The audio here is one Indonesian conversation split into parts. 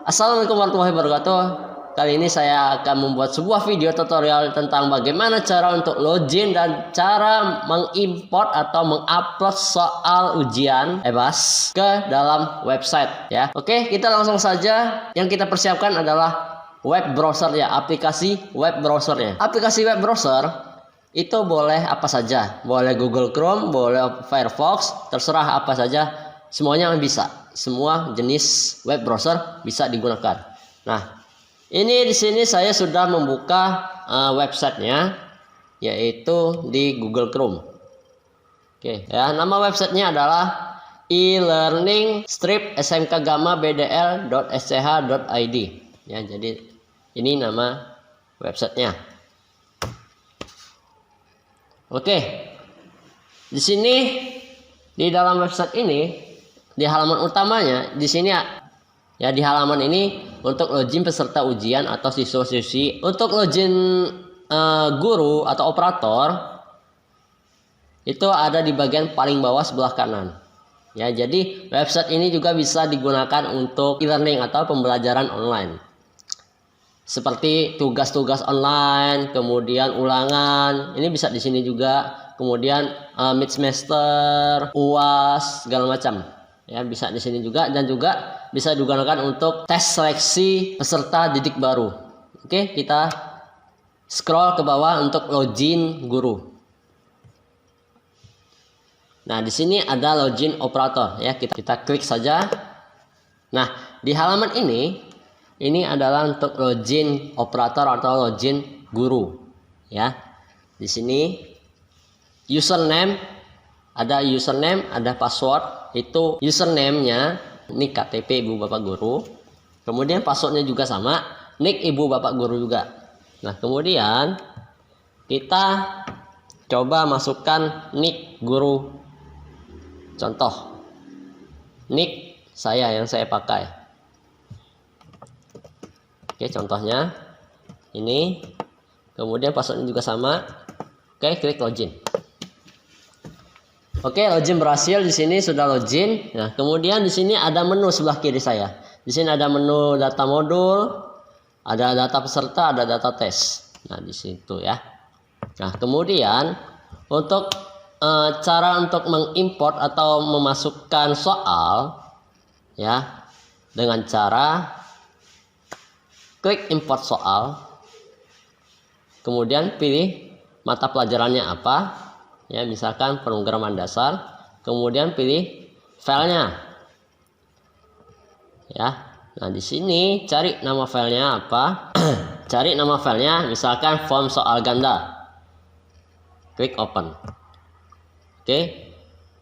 Assalamualaikum warahmatullahi wabarakatuh. Kali ini saya akan membuat sebuah video tutorial tentang bagaimana cara untuk login dan cara mengimport atau mengupload soal ujian EBAS ke dalam website ya. Oke, kita langsung saja. Yang kita persiapkan adalah web browser ya, aplikasi web browsernya. Aplikasi web browser itu boleh apa saja, boleh Google Chrome, boleh Firefox, terserah apa saja, semuanya bisa. Semua jenis web browser bisa digunakan. Nah, ini di sini saya sudah membuka websitenya, yaitu di Google Chrome. Oke, ya, nama websitenya adalah e-learning-smkgamma-bdl.sch.id. Ya, jadi ini nama websitenya. Oke, di sini di dalam website ini, di halaman utamanya, di sini ya, di halaman ini untuk login peserta ujian atau siswa-siswi. Untuk login guru atau operator itu ada di bagian paling bawah sebelah kanan. Ya, jadi website ini juga bisa digunakan untuk e-learning atau pembelajaran online. Seperti tugas-tugas online, kemudian ulangan, ini bisa di sini juga. Kemudian mid semester, UAS, segala macam. Ya, bisa di sini juga, dan juga bisa digunakan untuk tes seleksi peserta didik baru. Oke, kita scroll ke bawah untuk login guru. Nah, di sini ada login operator ya, kita klik saja. Nah, di halaman ini adalah untuk login operator atau login guru ya. Di sini username, ada username, ada password. Itu username-nya nick KTP ibu bapak guru, kemudian passwordnya juga sama, nick ibu bapak guru juga. Nah, kemudian kita coba masukkan nick guru, contoh nick saya yang saya pakai. Oke, contohnya ini, kemudian passwordnya juga sama. Oke, klik login. Oke, login berhasil. Di sini sudah login. Nah, kemudian di sini ada menu sebelah kiri saya. Di sini ada menu data modul, ada data peserta, ada data tes. Nah, di situ ya. Nah, kemudian untuk cara untuk mengimport atau memasukkan soal ya, dengan cara klik import soal. Kemudian pilih mata pelajarannya apa. Ya, misalkan pemrograman dasar, kemudian pilih filenya. Ya. Nah, di sini cari nama filenya apa? Cari nama filenya, misalkan form soal ganda. Klik open. Oke.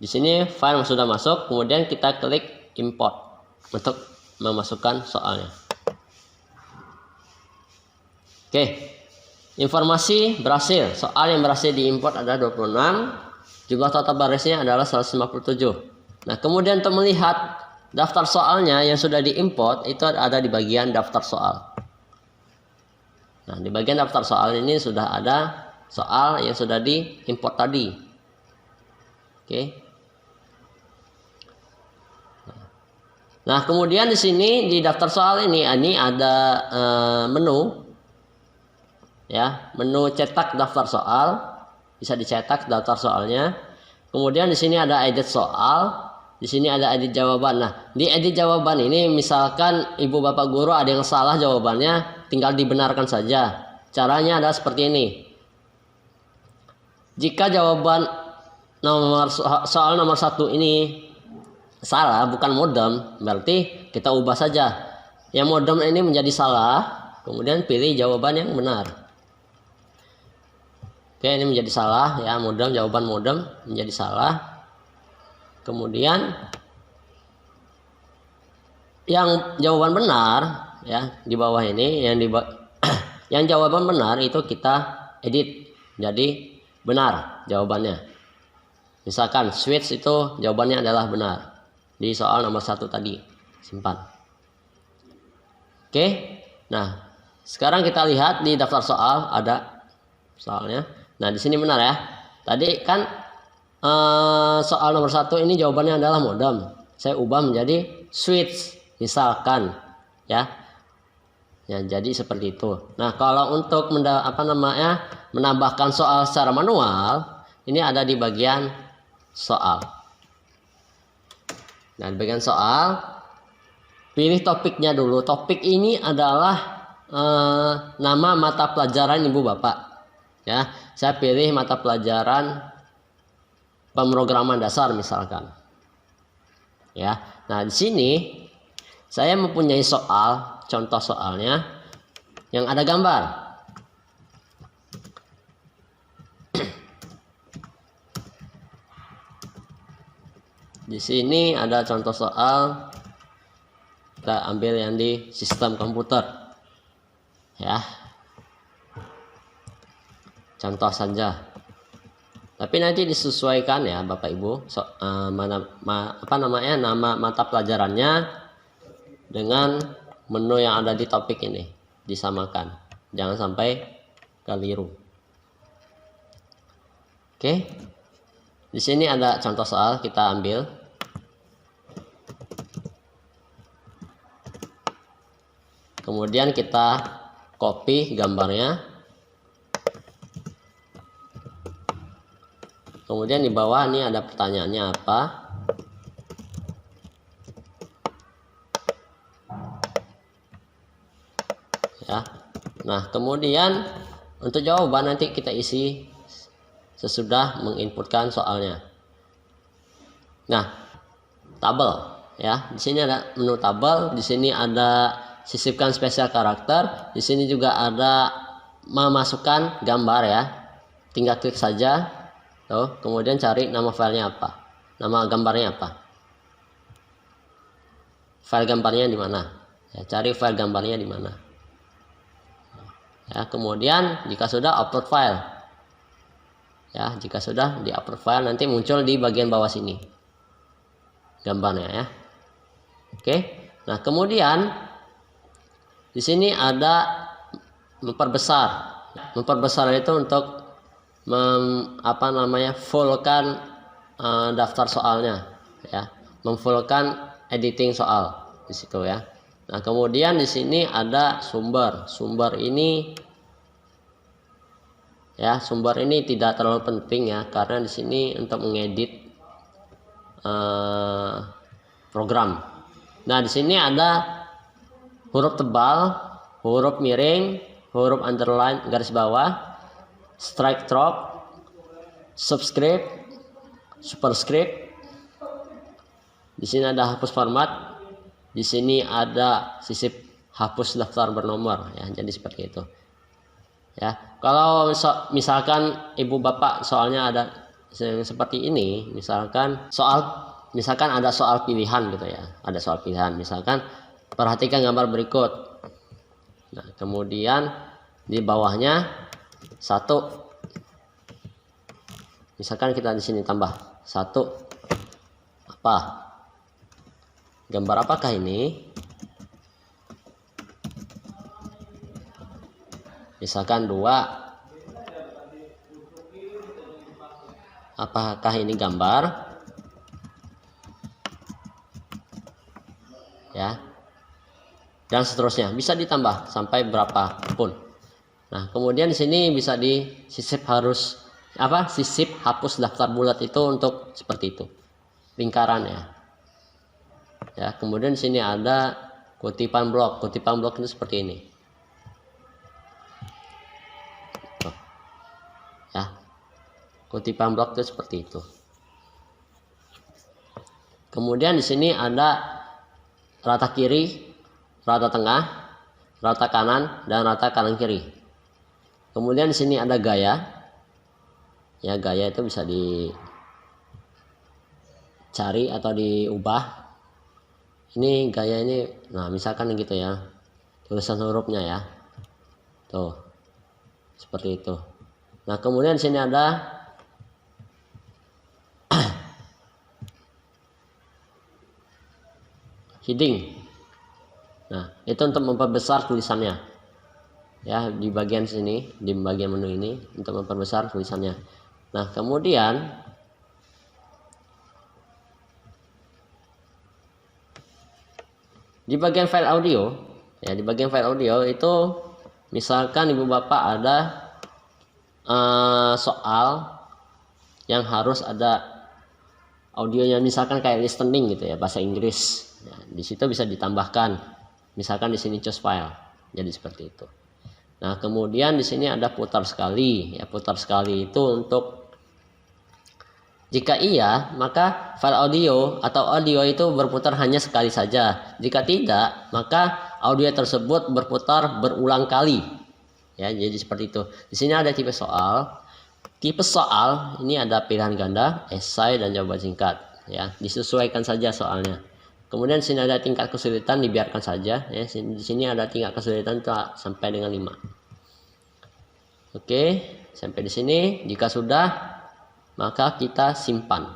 Di sini file sudah masuk, kemudian kita klik import untuk memasukkan soalnya. Oke. Informasi berhasil, soal yang berhasil diimport ada 26, jumlah total barisnya adalah 157. Nah, kemudian untuk melihat daftar soalnya yang sudah diimport itu ada di bagian daftar soal. Nah, di bagian daftar soal ini sudah ada soal yang sudah diimport tadi. Oke. Nah, kemudian di sini di daftar soal ini ada menu. Ya, menu cetak daftar soal, bisa dicetak daftar soalnya. Kemudian di sini ada edit soal, di sini ada edit jawaban. Nah, di edit jawaban ini misalkan ibu bapak guru ada yang salah jawabannya, tinggal dibenarkan saja. Caranya adalah seperti ini. Jika jawaban soal nomor 1 ini salah, bukan modem, berarti kita ubah saja. Yang modem ini menjadi salah, kemudian pilih jawaban yang benar. Oke, ini menjadi salah ya, modem, jawaban modem menjadi salah. Kemudian yang jawaban benar ya, di bawah ini yang jawaban benar itu kita edit jadi benar jawabannya. Misalkan switch itu jawabannya adalah benar di soal nomor 1 tadi. Simpan. Oke. Nah, sekarang kita lihat di daftar soal ada soalnya. Nah, di sini benar ya. Tadi kan soal nomor 1 ini jawabannya adalah modem. Saya ubah menjadi switch misalkan. ya. Ya, jadi seperti itu. Nah, kalau untuk menambahkan soal secara manual, ini ada di bagian soal. Nah, di bagian soal, pilih topiknya dulu. Topik ini adalah nama mata pelajaran Ibu Bapak. Ya, saya pilih mata pelajaran pemrograman dasar misalkan. Ya. Nah, di sini saya mempunyai soal, contoh soalnya yang ada gambar. Di sini ada contoh soal, kita ambil yang di sistem komputer. Ya. Contoh saja. Tapi nanti disesuaikan ya Bapak Ibu, nama mata pelajarannya dengan menu yang ada di topik ini, disamakan. Jangan sampai keliru. Oke. Di sini ada contoh soal, kita ambil. Kemudian kita copy gambarnya. Kemudian di bawah ini ada pertanyaannya apa. Ya. Nah, kemudian untuk jawaban nanti kita isi sesudah menginputkan soalnya. Nah, tabel ya. Di sini ada menu tabel, di sini ada sisipkan spesial karakter, di sini juga ada memasukkan gambar ya. Tinggal klik saja. Tuh, kemudian cari nama filenya apa? Nama gambarnya apa? File gambarnya di mana? Ya, cari file gambarnya di mana? Ya, kemudian jika sudah upload file. Ya, jika sudah di upload file nanti muncul di bagian bawah sini gambarnya ya. Oke. Nah, kemudian di sini ada memperbesar. Memperbesar itu untuk fullkan daftar soalnya ya. Memfullkan editing soal di situ ya. Nah, kemudian di sini ada sumber. Sumber ini tidak terlalu penting ya, karena di sini untuk mengedit program. Nah, di sini ada huruf tebal, huruf miring, huruf underline garis bawah, strike through, subscript, superscript. Di sini ada hapus format. Di sini ada sisip hapus daftar bernomor ya. Jadi seperti itu. Ya. Kalau misalkan Ibu Bapak soalnya ada seperti ini, misalkan ada soal pilihan gitu ya. Ada soal pilihan, misalkan perhatikan gambar berikut. Nah, kemudian di bawahnya 1. Misalkan kita di sini tambah 1. Apa? Gambar apakah ini? Misalkan 2. Apakah ini gambar? Ya. Dan seterusnya, bisa ditambah sampai berapapun. Nah, kemudian di sini bisa sisip sisip hapus daftar bulat itu untuk seperti itu. Lingkaran ya. Ya, kemudian di sini ada kutipan blok. Kutipan blok itu seperti ini. Tuh. Ya. Kutipan blok itu seperti itu. Kemudian di sini ada rata kiri, rata tengah, rata kanan, dan rata kanan kiri. Kemudian di sini ada gaya. Ya, gaya itu bisa dicari atau diubah. Ini gaya ini, nah misalkan gitu ya, tulisan hurufnya ya, tuh seperti itu. Nah, kemudian di sini ada heading. Nah, itu untuk memperbesar tulisannya ya, di bagian sini, di bagian menu ini untuk memperbesar tulisannya. Nah, kemudian di bagian file audio, Ya, di bagian file audio itu misalkan ibu bapak ada soal yang harus ada audionya, misalkan kayak listening gitu ya, bahasa Inggris. Ya, di situ bisa ditambahkan. Misalkan di sini choose file. Jadi seperti itu. Nah, kemudian di sini ada putar sekali. Ya, putar sekali itu untuk jika iya, maka file audio atau audio itu berputar hanya sekali saja. Jika tidak, maka audio tersebut berputar berulang kali. Ya, jadi seperti itu. Di sini ada tipe soal. Tipe soal ini ada pilihan ganda, esai, dan jawaban singkat. Ya, disesuaikan saja soalnya. Kemudian di sini ada tingkat kesulitan, dibiarkan saja. Ya, di sini ada tingkat kesulitan sampai dengan 5. Oke, sampai di sini. Jika sudah, maka kita simpan.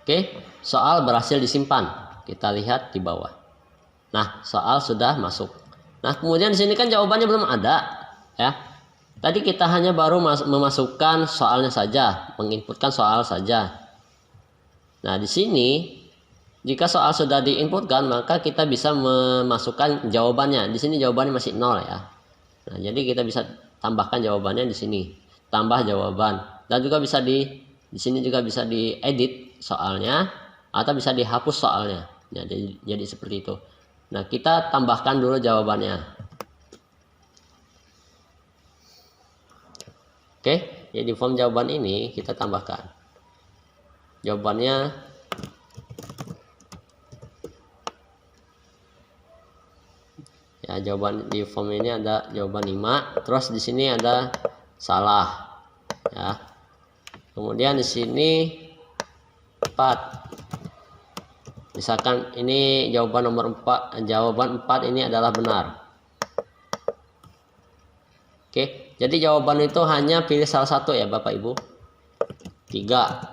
Oke, soal berhasil disimpan. Kita lihat di bawah. Nah, soal sudah masuk. Nah, kemudian di sini kan jawabannya belum ada, ya. Tadi kita hanya baru memasukkan soalnya saja, menginputkan soal saja. Nah, di sini jika soal sudah diinputkan, maka kita bisa memasukkan jawabannya. Di sini jawabannya masih 0 ya. Nah, jadi kita bisa tambahkan jawabannya di sini, tambah jawaban, dan juga bisa di sini juga bisa diedit soalnya atau bisa dihapus soalnya. Ya, jadi seperti itu. Nah, kita tambahkan dulu jawabannya. Oke, jadi form jawaban ini kita tambahkan. Jawabannya ya, jawaban di form ini ada jawaban 5, terus di sini ada salah. Ya. Kemudian di sini 4. Misalkan ini jawaban nomor 4, jawaban 4 ini adalah benar. Oke, jadi jawaban itu hanya pilih salah satu ya Bapak Ibu. 3.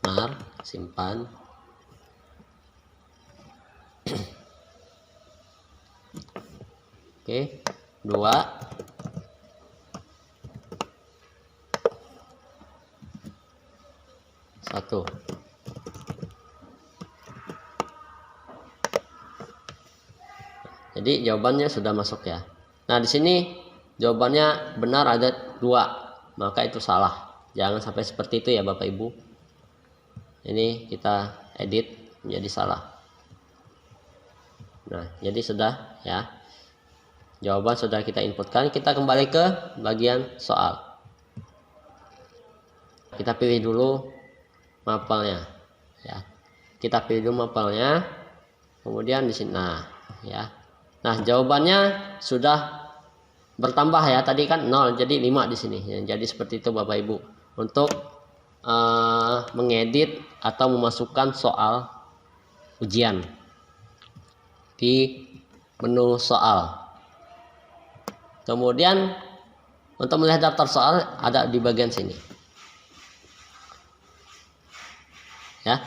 Benar, simpan. Oke, 2. 1. Jadi jawabannya sudah masuk ya. Nah, di sini jawabannya benar ada 2, maka itu salah. Jangan sampai seperti itu ya Bapak Ibu. Ini kita edit menjadi salah. Nah, jadi sudah ya. Jawaban sudah kita inputkan. Kita kembali ke bagian soal. Kita pilih dulu mapelnya ya. Kita pilih dulu mapelnya. Kemudian di sini ya. Nah, jawabannya sudah bertambah ya. Tadi kan 0 jadi 5 di sini. Ya, jadi seperti itu Bapak Ibu untuk mengedit atau memasukkan soal ujian di menu soal. Kemudian untuk melihat daftar soal ada di bagian sini. Ya.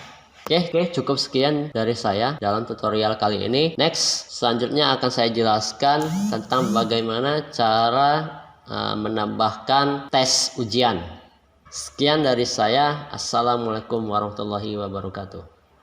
Oke, cukup sekian dari saya dalam tutorial kali ini. Next, selanjutnya akan saya jelaskan tentang bagaimana cara menambahkan tes ujian. Sekian dari saya. Assalamualaikum warahmatullahi wabarakatuh.